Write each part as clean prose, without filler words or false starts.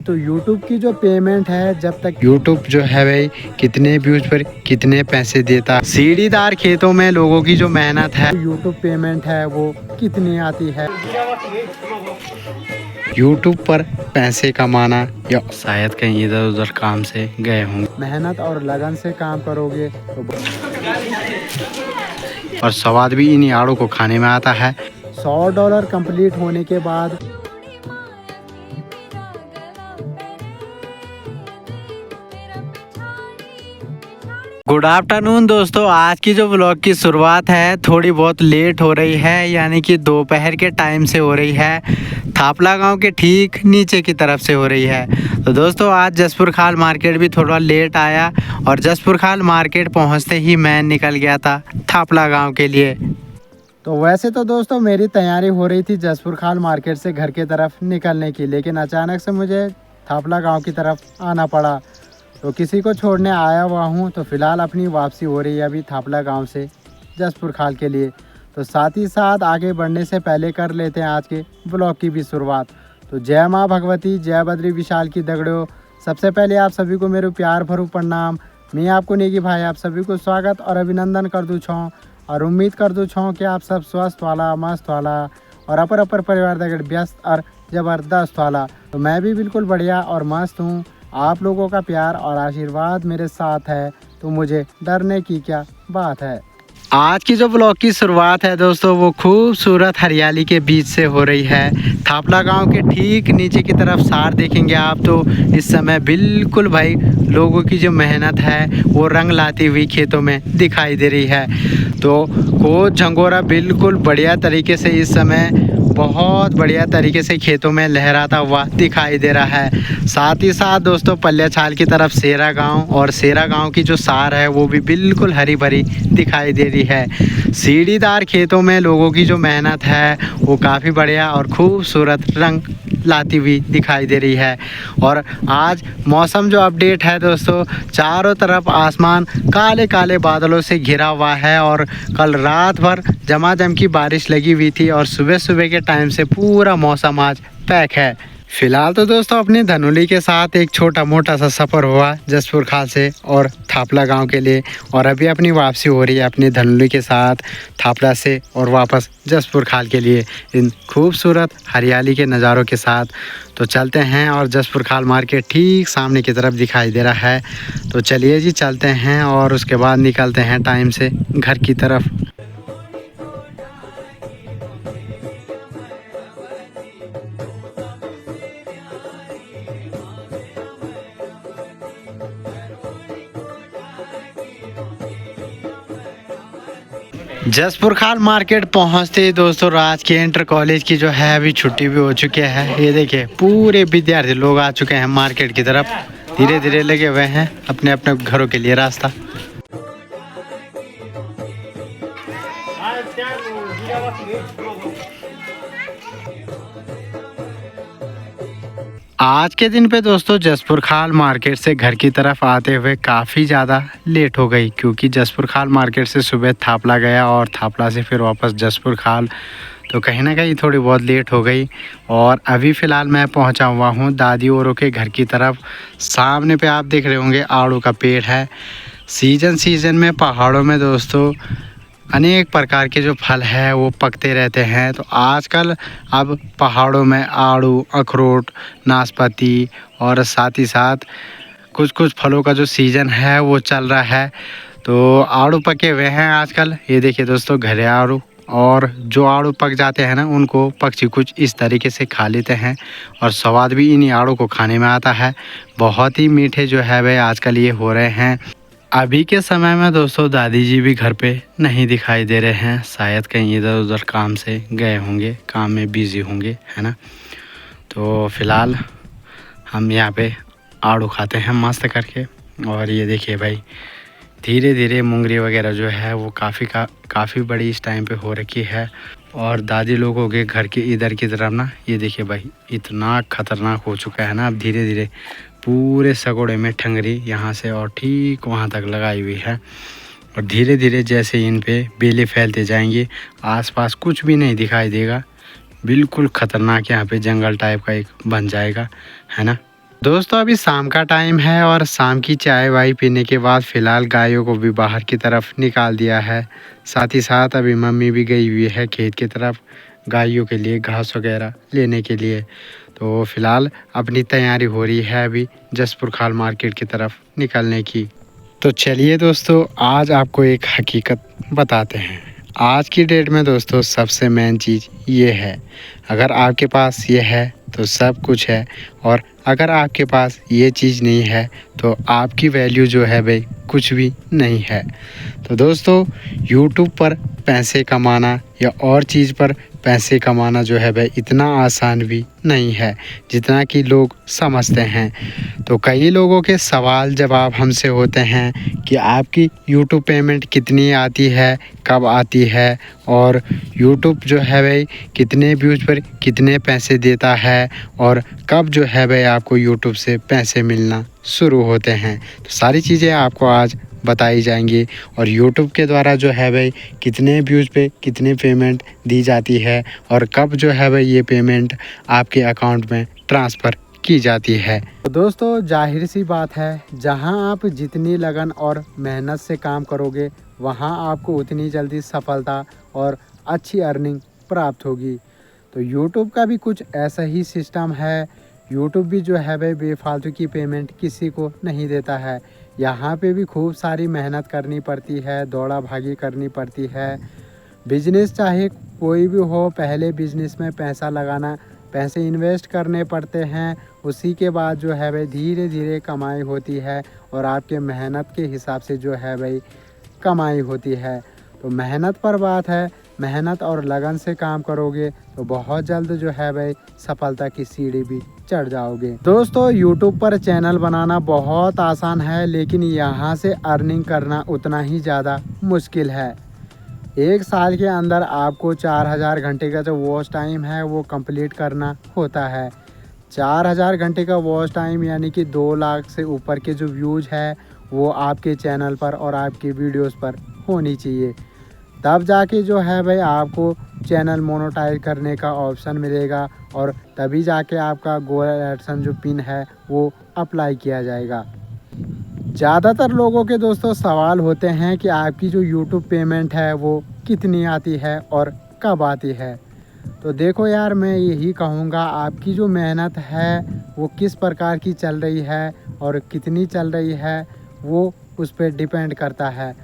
तो YouTube की जो पेमेंट है, जब तक YouTube जो है भाई कितने व्यूज पर कितने पैसे देता, सीढ़ीदार खेतों में लोगों की जो मेहनत है, YouTube पेमेंट है वो कितनी आती है। YouTube पर पैसे कमाना या शायद कहीं इधर उधर काम से गए होंगे, मेहनत और लगन से काम करोगे तो और स्वाद भी इन यारों को खाने में आता है। $100 कंप्लीट होने के बाद गुड आफ्टरनून दोस्तों। आज की जो व्लॉग की शुरुआत है थोड़ी बहुत लेट हो रही है, यानी कि दोपहर के टाइम से हो रही है। थापला गांव के ठीक नीचे की तरफ से हो रही है। तो दोस्तों आज जसपुर खाल मार्केट भी थोड़ा लेट आया और जसपुर खाल मार्केट पहुंचते ही मैं निकल गया था थापला गांव के लिए। तो वैसे तो दोस्तों मेरी तैयारी हो रही थी जसपुर खाल मार्केट से घर की तरफ निकलने की, लेकिन अचानक से मुझे थापला गाँव की तरफ आना पड़ा। तो किसी को छोड़ने आया हुआ हूँ, तो फिलहाल अपनी वापसी हो रही है अभी थापला गांव से जसपुर खाल के लिए। तो साथ ही साथ आगे बढ़ने से पहले कर लेते हैं आज के ब्लॉग की भी शुरुआत। तो जय माँ भगवती, जय बद्री विशाल की दगड़ो। सबसे पहले आप सभी को मेरे प्यार भरू प्रणाम। मैं आपको नेगी भाई आप सभी को स्वागत और अभिनंदन कर दूँ छूँ और उम्मीद कर दूँ छूँ कि आप सब स्वस्थ वाला, मस्त वाला और अपर परिवार दगड़ व्यस्त और ज़बरदस्त वाला। तो मैं भी बिल्कुल बढ़िया और मस्त हूँ। आप लोगों का प्यार और आशीर्वाद मेरे साथ है तो मुझे डरने की क्या बात है। आज की जो ब्लॉग की शुरुआत है दोस्तों वो खूबसूरत हरियाली के बीच से हो रही है। थापला गांव के ठीक नीचे की तरफ सार देखेंगे आप तो इस समय बिल्कुल भाई लोगों की जो मेहनत है वो रंग लाती हुई खेतों में दिखाई दे रही है। तो कोच झंगोरा बिल्कुल बढ़िया तरीके से इस समय बहुत बढ़िया तरीके से खेतों में लहराता हुआ दिखाई दे रहा है। साथ ही साथ दोस्तों पल्ले छाल की तरफ सेरा गांव और सेरा गांव की जो सार है वो भी बिल्कुल हरी भरी दिखाई दे रही है। सीढ़ीदार खेतों में लोगों की जो मेहनत है वो काफ़ी बढ़िया और खूबसूरत रंग लाती हुई दिखाई दे रही है। और आज मौसम जो अपडेट है दोस्तों, चारों तरफ आसमान काले काले बादलों से घिरा हुआ है और कल रात भर झमाझम की बारिश लगी हुई थी और सुबह सुबह के टाइम से पूरा मौसम आज पैक है। फिलहाल तो दोस्तों अपनी धनुली के साथ एक छोटा मोटा सा सफ़र हुआ जसपुर खाल से और थापला गांव के लिए, और अभी अपनी वापसी हो रही है अपनी धनुली के साथ थापला से और वापस जसपुर खाल के लिए इन खूबसूरत हरियाली के नज़ारों के साथ। तो चलते हैं और जसपुर खाल मार्केट ठीक सामने की तरफ दिखाई दे रहा है। तो चलिए जी चलते हैं और उसके बाद निकलते हैं टाइम से घर की तरफ। जसपुर खाल मार्केट पहुंचते ही दोस्तों राज के इंटर कॉलेज की जो है अभी छुट्टी भी हो चुकी है। ये देखिए पूरे विद्यार्थी लोग आ चुके हैं मार्केट की तरफ, धीरे धीरे लगे हुए हैं अपने अपने घरों के लिए रास्ता। आज के दिन पे दोस्तों जसपुर खाल मार्केट से घर की तरफ आते हुए काफ़ी ज़्यादा लेट हो गई, क्योंकि जसपुर खाल मार्केट से सुबह थापला गया और थापला से फिर वापस जसपुर खाल, तो कहीं ना कहीं थोड़ी बहुत लेट हो गई। और अभी फ़िलहाल मैं पहुंचा हुआ हूं दादी औरों के घर की तरफ। सामने पे आप देख रहे होंगे आड़ू का पेड़ है। सीज़न में पहाड़ों में दोस्तों अनेक प्रकार के जो फल है वो पकते रहते हैं। तो आजकल अब पहाड़ों में आड़ू, अखरोट, नाशपाती और साथ ही साथ कुछ कुछ फलों का जो सीज़न है वो चल रहा है। तो आड़ू पके हुए हैं आजकल, ये देखिए दोस्तों घरे आड़ू, और जो आड़ू पक जाते हैं ना उनको पक्षी कुछ इस तरीके से खा लेते हैं और स्वाद भी इन आड़ू को खाने में आता है। बहुत ही मीठे जो है वे आजकल ये हो रहे हैं। अभी के समय में दोस्तों दादी जी भी घर पे नहीं दिखाई दे रहे हैं, शायद कहीं इधर उधर काम से गए होंगे, काम में बिजी होंगे, है ना। तो फिलहाल हम यहाँ पे आड़ू खाते हैं मस्त करके। और ये देखिए भाई धीरे धीरे मुंगरी वगैरह जो है वो काफ़ी बड़ी इस टाइम पे हो रखी है। और दादी लोगों के घर के इधर की तरफ ना ये देखिए भाई इतना खतरनाक हो चुका है ना, अब धीरे धीरे पूरे सगोड़े में ठंगरी यहाँ से और ठीक वहाँ तक लगाई हुई है। और धीरे धीरे जैसे इन पे बेलें फैलते जाएंगे आसपास कुछ भी नहीं दिखाई देगा, बिल्कुल ख़तरनाक यहाँ पे जंगल टाइप का एक बन जाएगा, है ना। दोस्तों अभी शाम का टाइम है और शाम की चाय वाय पीने के बाद फ़िलहाल गायों को भी बाहर की तरफ निकाल दिया है। साथ ही साथ अभी मम्मी भी गई हुई है खेत की तरफ गायों के लिए घास वगैरह लेने के लिए। तो फ़िलहाल अपनी तैयारी हो रही है अभी जसपुर खाल मार्केट की तरफ निकलने की। तो चलिए दोस्तों आज आपको एक हकीकत बताते हैं। आज की डेट में दोस्तों सबसे मेन चीज़ ये है, अगर आपके पास ये है तो सब कुछ है, और अगर आपके पास ये चीज़ नहीं है तो आपकी वैल्यू जो है भाई कुछ भी नहीं है। तो दोस्तों यूट्यूब पर पैसे कमाना या और चीज़ पर पैसे कमाना जो है भाई इतना आसान भी नहीं है जितना कि लोग समझते हैं। तो कई लोगों के सवाल जवाब हमसे होते हैं कि आपकी यूट्यूब पेमेंट कितनी आती है, कब आती है, और यूट्यूब जो है भाई कितने व्यूज़ पर कितने पैसे देता है, और कब जो है भाई आपको यूट्यूब से पैसे मिलना शुरू होते हैं। तो सारी चीज़ें आपको आज बताई जाएंगी, और यूट्यूब के द्वारा जो है भाई कितने व्यूज़ पे कितनी पेमेंट दी जाती है, और कब जो है भाई ये पेमेंट आपके अकाउंट में ट्रांसफ़र की जाती है। तो दोस्तों जाहिर सी बात है, जहां आप जितनी लगन और मेहनत से काम करोगे वहां आपको उतनी जल्दी सफलता और अच्छी अर्निंग प्राप्त होगी। तो यूट्यूब का भी कुछ ऐसा ही सिस्टम है। यूट्यूब भी जो है भाई बेफालतू की पेमेंट किसी को नहीं देता है। यहाँ पे भी खूब सारी मेहनत करनी पड़ती है, दौड़ा भागी करनी पड़ती है। बिजनेस चाहे कोई भी हो, पहले बिजनेस में पैसा लगाना, पैसे इन्वेस्ट करने पड़ते हैं, उसी के बाद जो है भाई धीरे धीरे कमाई होती है, और आपके मेहनत के हिसाब से जो है भाई कमाई होती है। तो मेहनत पर बात है, मेहनत और लगन से काम करोगे तो बहुत जल्द जो है भाई सफलता की सीढ़ी भी चढ़ जाओगे। दोस्तों यूट्यूब पर चैनल बनाना बहुत आसान है, लेकिन यहाँ से अर्निंग करना उतना ही ज़्यादा मुश्किल है। एक साल के अंदर आपको 4000 घंटे का जो वॉच टाइम है वो कंप्लीट करना होता है। 4000 घंटे का वॉच टाइम यानी कि 2 लाख से ऊपर के जो व्यूज़ है वो आपके चैनल पर और आपके वीडियोस पर होनी चाहिए। तब जाके जो है भाई आपको चैनल मोनेटाइज करने का ऑप्शन मिलेगा, और तभी जाके आपका गूगल एडसेंस जो पिन है वो अप्लाई किया जाएगा। ज़्यादातर लोगों के दोस्तों सवाल होते हैं कि आपकी जो यूट्यूब पेमेंट है वो कितनी आती है और कब आती है। तो देखो यार, मैं यही कहूँगा आपकी जो मेहनत है वो किस प्रकार की चल रही है और कितनी चल रही है वो उस पर डिपेंड करता है।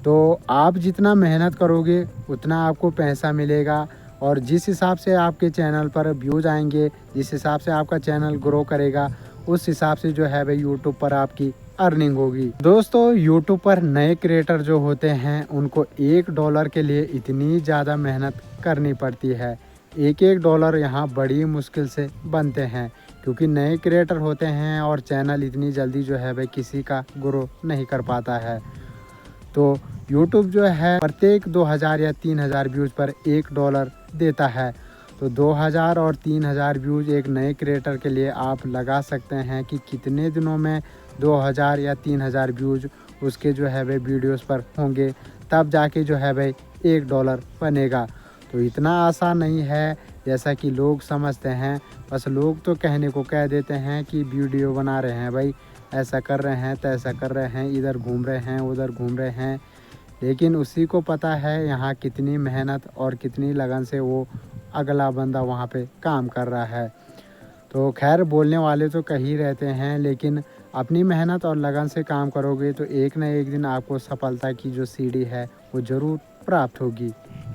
तो आप जितना मेहनत करोगे उतना आपको पैसा मिलेगा, और जिस हिसाब से आपके चैनल पर व्यूज़ आएंगे, जिस हिसाब से आपका चैनल ग्रो करेगा, उस हिसाब से जो है भाई यूट्यूब पर आपकी अर्निंग होगी। दोस्तों यूट्यूब पर नए क्रिएटर जो होते हैं उनको $1 के लिए इतनी ज़्यादा मेहनत करनी पड़ती है। एक एक डॉलर यहाँ बड़ी मुश्किल से बनते हैं, क्योंकि नए क्रिएटर होते हैं और चैनल इतनी जल्दी जो है भाई किसी का ग्रो नहीं कर पाता है। तो यूट्यूब जो है प्रत्येक 2000 या 3000 व्यूज़ पर $1 देता है। तो 2000 और 3000 व्यूज़ एक नए क्रिएटर के लिए आप लगा सकते हैं कि कितने दिनों में 2000 या 3000 व्यूज़ उसके जो है भाई वीडियोस पर होंगे, तब जाके जो है भाई $1 बनेगा। तो इतना आसान नहीं है जैसा कि लोग समझते हैं। बस लोग तो कहने को कह देते हैं कि वीडियो बना रहे हैं भाई, ऐसा कर रहे हैं, तैसा कर रहे हैं, इधर घूम रहे हैं, उधर घूम रहे हैं, लेकिन उसी को पता है यहाँ कितनी मेहनत और कितनी लगन से वो अगला बंदा वहाँ पे काम कर रहा है। तो खैर बोलने वाले तो कही रहते हैं, लेकिन अपनी मेहनत और लगन से काम करोगे तो एक न एक दिन आपको सफलता की जो सीढ़ी है वो ज़रूर प्राप्त होगी।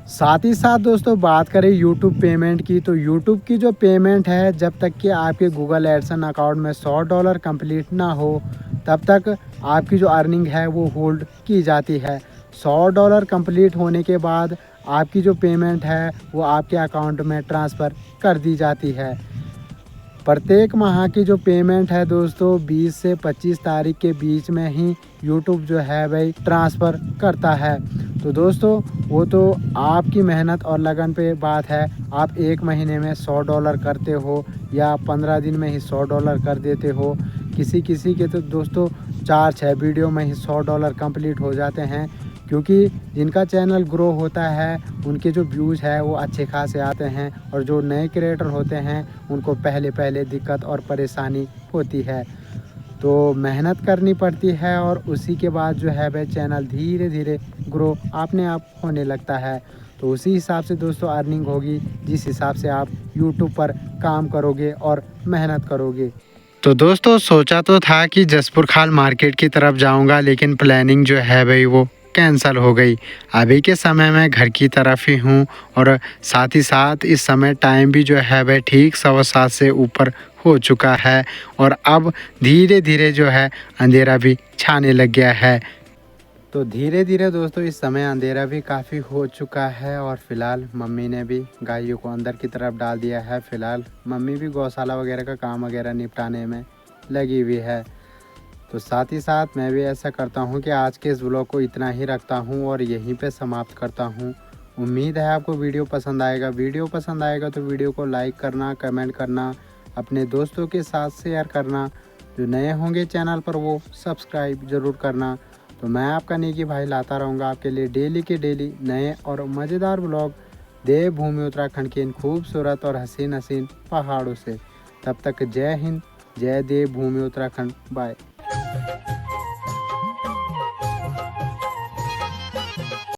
साथ ही साथ दोस्तों बात करें यूट्यूब पेमेंट की, तो यूट्यूब की जो पेमेंट है जब तक कि आपके गूगल एडसेंस अकाउंट में $100 कंप्लीट ना हो तब तक आपकी जो अर्निंग है वो होल्ड की जाती है। $100 कंप्लीट होने के बाद आपकी जो पेमेंट है वो आपके अकाउंट में ट्रांसफ़र कर दी जाती है। प्रत्येक माह की जो पेमेंट है दोस्तों 20 से 25 तारीख के बीच में ही यूट्यूब जो है भाई ट्रांसफ़र करता है। तो दोस्तों वो तो आपकी मेहनत और लगन पे बात है। आप एक महीने में $100 करते हो या 15 दिन में ही $100 कर देते हो। किसी किसी के तो दोस्तों 4-6 वीडियो में ही $100 कंप्लीट हो जाते हैं, क्योंकि जिनका चैनल ग्रो होता है उनके जो व्यूज़ है वो अच्छे खासे आते हैं, और जो नए क्रिएटर होते हैं उनको पहले पहले दिक्कत और परेशानी होती है, तो मेहनत करनी पड़ती है और उसी के बाद जो है वह चैनल धीरे धीरे ग्रो अपने आप होने लगता है। तो उसी हिसाब से दोस्तों अर्निंग होगी, जिस हिसाब से आप यूट्यूब पर काम करोगे और मेहनत करोगे। तो दोस्तों सोचा तो था कि जसपुर खाल मार्केट की तरफ जाऊंगा, लेकिन प्लानिंग जो है भाई वो कैंसिल हो गई। अभी के समय में घर की तरफ ही हूँ और साथ ही साथ इस समय टाइम भी जो है वह ठीक 7:15 से ऊपर हो चुका है और अब धीरे धीरे जो है अंधेरा भी छाने लग गया है। तो धीरे धीरे दोस्तों इस समय अंधेरा भी काफ़ी हो चुका है और फिलहाल मम्मी ने भी गायों को अंदर की तरफ डाल दिया है। फिलहाल मम्मी भी गौशाला वगैरह का काम वगैरह निपटाने में लगी हुई है। तो साथ ही साथ मैं भी ऐसा करता हूं कि आज के इस व्लॉग को इतना ही रखता हूं और यहीं पे समाप्त करता हूं। उम्मीद है आपको वीडियो पसंद आएगा। वीडियो पसंद आएगा तो वीडियो को लाइक करना, कमेंट करना, अपने दोस्तों के साथ शेयर करना। जो नए होंगे चैनल पर वो सब्सक्राइब ज़रूर करना। तो मैं आपका नेकी भाई लाता रहूँगा आपके लिए डेली के डेली नए और मज़ेदार व्लॉग देवभूमि उत्तराखंड के इन खूबसूरत और हसीन हसीन पहाड़ों से। तब तक जय हिंद, जय देवभूमि उत्तराखंड। बाय।